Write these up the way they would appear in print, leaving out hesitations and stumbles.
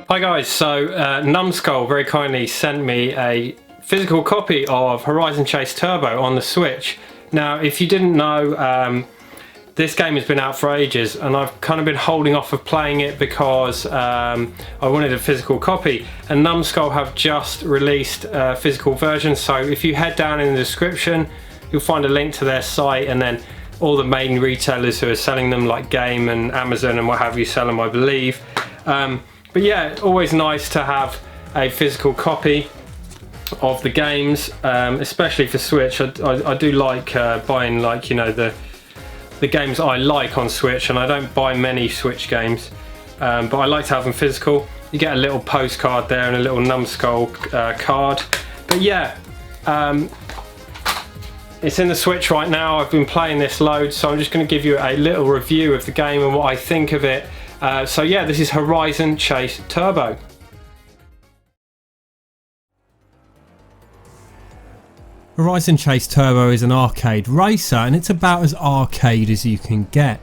Hi guys, so Numskull very kindly sent me a physical copy of Horizon Chase Turbo on the Switch. Now if you didn't know, this game has been out for ages and I've kind of been holding off of playing it because I wanted a physical copy, and Numskull have just released a physical version. So if you head down in the description you'll find a link to their site, and then all the main retailers who are selling them like Game and Amazon and what have you sell them, I believe. But yeah, always nice to have a physical copy of the games, especially for Switch. I do like buying, like, you know, the games I like on Switch, and I don't buy many Switch games, but I like to have them physical. You get a little postcard there and a little Numskull card. But yeah, it's in the Switch right now. I've been playing this loads, so I'm just going to give you a little review of the game and what I think of it. So yeah, this is Horizon Chase Turbo. Horizon Chase Turbo is an arcade racer, and it's about as arcade as you can get.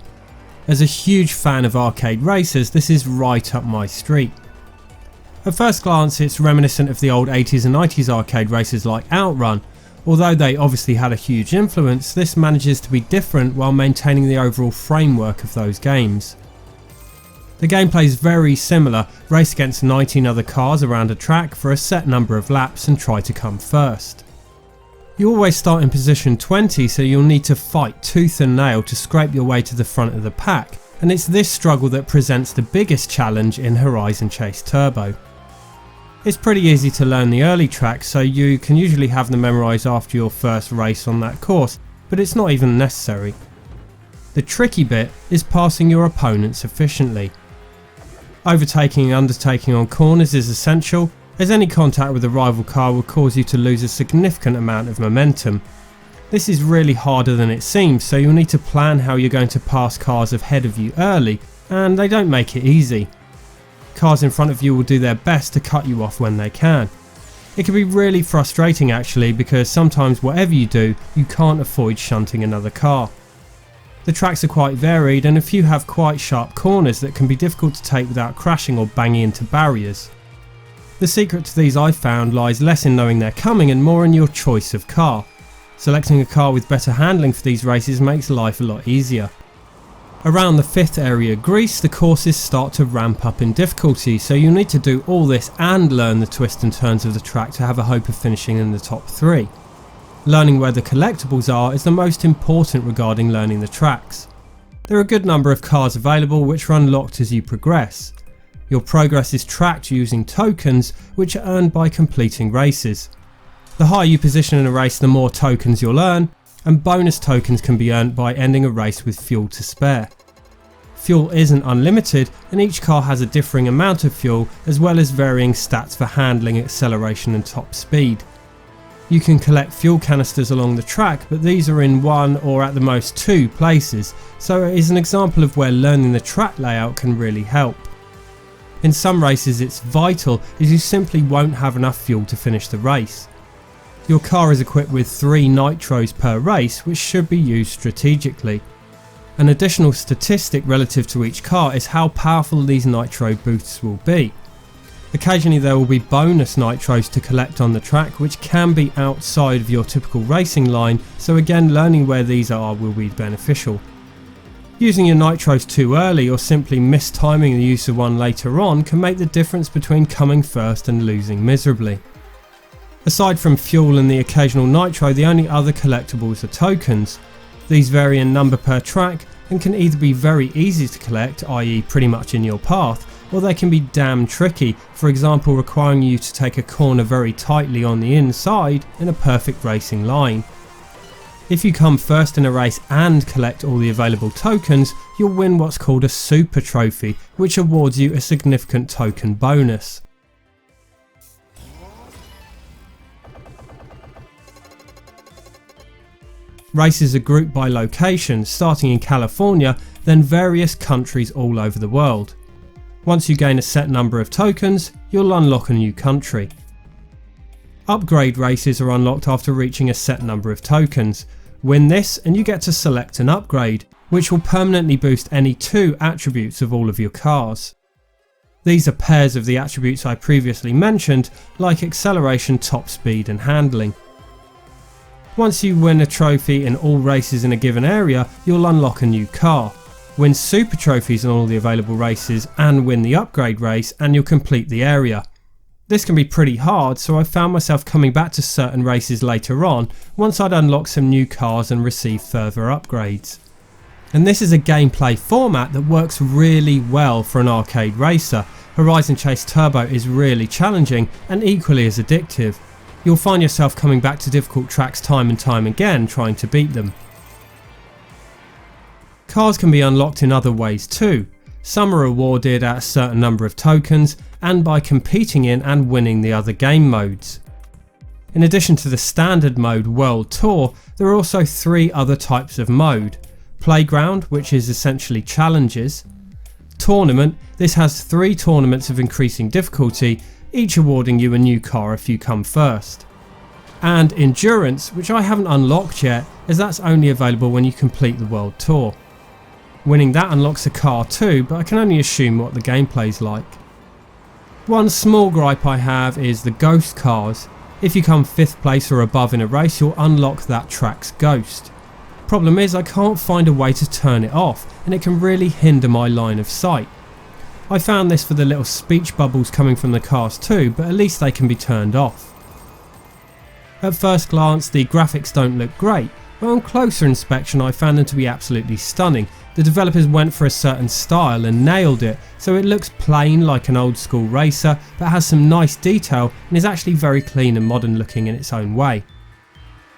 As a huge fan of arcade racers, this is right up my street. At first glance it's reminiscent of the old 80s and 90s arcade racers like Outrun. Although they obviously had a huge influence, this manages to be different while maintaining the overall framework of those games. The gameplay is very similar. Race against 19 other cars around a track for a set number of laps and try to come first. You always start in position 20, so you'll need to fight tooth and nail to scrape your way to the front of the pack, and it's this struggle that presents the biggest challenge in Horizon Chase Turbo. It's pretty easy to learn the early tracks, so you can usually have them memorised after your first race on that course, but it's not even necessary. The tricky bit is passing your opponents efficiently. Overtaking and undertaking on corners is essential, as any contact with a rival car will cause you to lose a significant amount of momentum. This is really harder than it seems, so you'll need to plan how you're going to pass cars ahead of you early, and they don't make it easy. Cars in front of you will do their best to cut you off when they can. It can be really frustrating actually, because sometimes whatever you do, you can't avoid shunting another car. The tracks are quite varied, and a few have quite sharp corners that can be difficult to take without crashing or banging into barriers. The secret to these, I've found, lies less in knowing they're coming and more in your choice of car. Selecting a car with better handling for these races makes life a lot easier. Around the 5th area, Greece, the courses start to ramp up in difficulty, so you'll need to do all this and learn the twists and turns of the track to have a hope of finishing in the top 3. Learning where the collectibles are is the most important regarding learning the tracks. There are a good number of cars available which are unlocked as you progress. Your progress is tracked using tokens, which are earned by completing races. The higher you position in a race, the more tokens you'll earn, and bonus tokens can be earned by ending a race with fuel to spare. Fuel isn't unlimited, and each car has a differing amount of fuel, as well as varying stats for handling, acceleration and top speed. You can collect fuel canisters along the track, but these are in 1 or at the most 2 places, so it is an example of where learning the track layout can really help. In some races it's vital, as you simply won't have enough fuel to finish the race. Your car is equipped with 3 nitros per race, which should be used strategically. An additional statistic relative to each car is how powerful these nitro boosts will be. Occasionally there will be bonus nitros to collect on the track, which can be outside of your typical racing line, so again learning where these are will be beneficial. Using your nitros too early or simply mistiming the use of one later on can make the difference between coming first and losing miserably. Aside from fuel and the occasional nitro, the only other collectibles are tokens. These vary in number per track and can either be very easy to collect, i.e. pretty much in your path, or they can be damn tricky, for example requiring you to take a corner very tightly on the inside in a perfect racing line. If you come first in a race and collect all the available tokens, you'll win what's called a super trophy, which awards you a significant token bonus. Races are grouped by location, starting in California, then various countries all over the world. Once you gain a set number of tokens, you'll unlock a new country. Upgrade races are unlocked after reaching a set number of tokens. Win this and you get to select an upgrade, which will permanently boost any 2 attributes of all of your cars. These are pairs of the attributes I previously mentioned, like acceleration, top speed and handling. Once you win a trophy in all races in a given area, you'll unlock a new car. Win super trophies in all the available races and win the upgrade race and you'll complete the area. This can be pretty hard, so I found myself coming back to certain races later on once I'd unlocked some new cars and received further upgrades. And this is a gameplay format that works really well for an arcade racer. Horizon Chase Turbo is really challenging and equally as addictive. You'll find yourself coming back to difficult tracks time and time again trying to beat them. Cars can be unlocked in other ways too. Some are awarded at a certain number of tokens and by competing in and winning the other game modes. In addition to the standard mode World Tour, there are also 3 other types of mode. Playground, which is essentially challenges. Tournament, this has 3 tournaments of increasing difficulty, each awarding you a new car if you come first. And Endurance, which I haven't unlocked yet, as that's only available when you complete the World Tour. Winning that unlocks a car too, but I can only assume what the gameplay's like. One small gripe I have is the ghost cars. If you come 5th place or above in a race, you'll unlock that track's ghost. Problem is I can't find a way to turn it off, and it can really hinder my line of sight. I found this for the little speech bubbles coming from the cars too, but at least they can be turned off. At first glance the graphics don't look great, but on closer inspection I found them to be absolutely stunning. The developers went for a certain style and nailed it, so it looks plain like an old school racer but has some nice detail and is actually very clean and modern looking in its own way.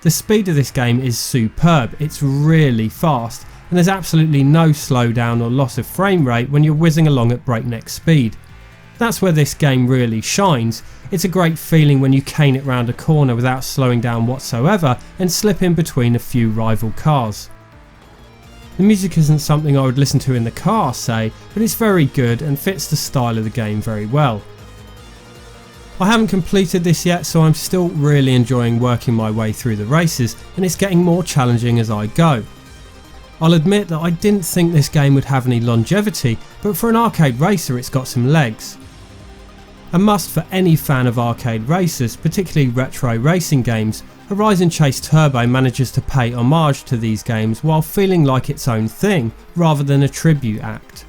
The speed of this game is superb, it's really fast and there's absolutely no slowdown or loss of frame rate when you're whizzing along at breakneck speed. That's where this game really shines. It's a great feeling when you cane it round a corner without slowing down whatsoever and slip in between a few rival cars. The music isn't something I would listen to in the car, say, but it's very good and fits the style of the game very well. I haven't completed this yet, so I'm still really enjoying working my way through the races and it's getting more challenging as I go. I'll admit that I didn't think this game would have any longevity, but for an arcade racer it's got some legs. A must for any fan of arcade racers, particularly retro racing games, Horizon Chase Turbo manages to pay homage to these games while feeling like its own thing rather than a tribute act.